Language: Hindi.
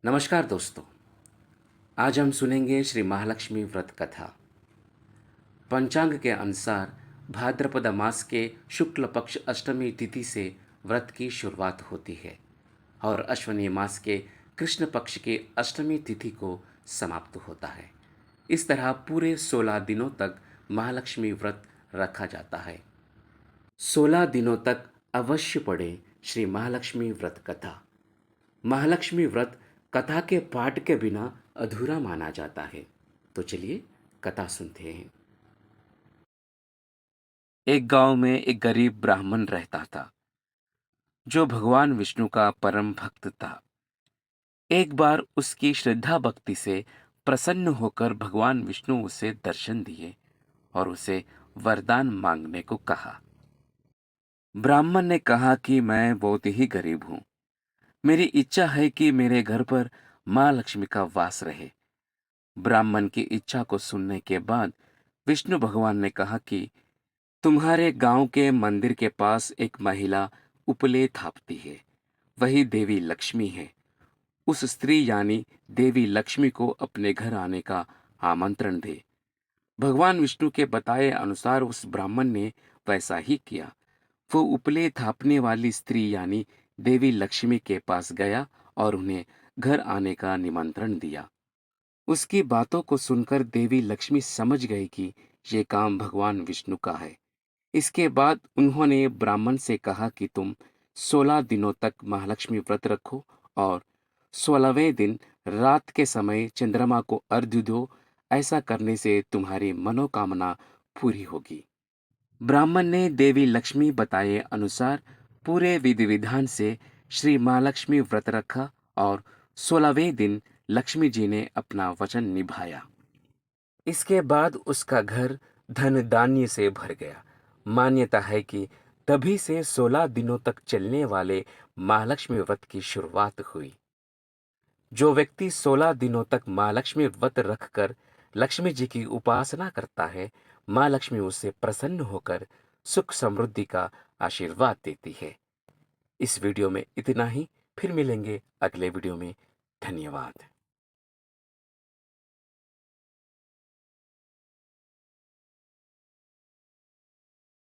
नमस्कार दोस्तों। आज हम सुनेंगे श्री महालक्ष्मी व्रत कथा। पंचांग के अनुसार भाद्रपद मास के शुक्ल पक्ष अष्टमी तिथि से व्रत की शुरुआत होती है और अश्विनी मास के कृष्ण पक्ष की अष्टमी तिथि को समाप्त होता है। इस तरह पूरे 16 दिनों तक महालक्ष्मी व्रत रखा जाता है। 16 दिनों तक अवश्य पढ़े श्री महालक्ष्मी व्रत कथा। महालक्ष्मी व्रत कथा के पाठ के बिना अधूरा माना जाता है। तो चलिए कथा सुनते हैं। एक गांव में एक गरीब ब्राह्मण रहता था जो भगवान विष्णु का परम भक्त था। एक बार उसकी श्रद्धा भक्ति से प्रसन्न होकर भगवान विष्णु उसे दर्शन दिए और उसे वरदान मांगने को कहा। ब्राह्मण ने कहा कि मैं बहुत ही गरीब हूं। मेरी इच्छा है कि मेरे घर पर मां लक्ष्मी का वास रहे। ब्राह्मण की इच्छा को सुनने के बाद विष्णु भगवान ने कहा कि तुम्हारे गांव के मंदिर के पास एक महिला उपले थापती है, वही देवी लक्ष्मी है। उस स्त्री यानी देवी लक्ष्मी को अपने घर आने का आमंत्रण दे। भगवान विष्णु के बताए अनुसार उस ब्राह्मण ने वैसा ही किया। वो उपले थापने वाली स्त्री यानी देवी लक्ष्मी के पास गया और उन्हें घर आने का निमंत्रण दिया। उसकी बातों को सुनकर देवी लक्ष्मी समझ गई कि ये काम भगवान विष्णु का है। इसके बाद उन्होंने ब्राह्मण से कहा कि तुम 16 दिनों तक महालक्ष्मी व्रत रखो और 16वें दिन रात के समय चंद्रमा को अर्घ्य दो। ऐसा करने से तुम्हारी मनोकामना पूरी होगी। ब्राह्मण ने देवी लक्ष्मी बताए अनुसार पूरे विधि विधान से श्री महालक्ष्मी व्रत रखा और 16वें दिन लक्ष्मी जी ने अपना वचन निभाया। इसके बाद उसका घर धन धान्य से भर गया। मान्यता है कि तभी से 16 दिनों तक चलने वाले महालक्ष्मी व्रत की शुरुआत हुई। जो व्यक्ति 16 दिनों तक महालक्ष्मी व्रत रखकर लक्ष्मी जी की उपासना करता है, मां लक्ष्मी उससे प्रसन्न होकर सुख समृद्धि का आशीर्वाद देती है। इस वीडियो में इतना ही। फिर मिलेंगे अगले वीडियो में। धन्यवाद।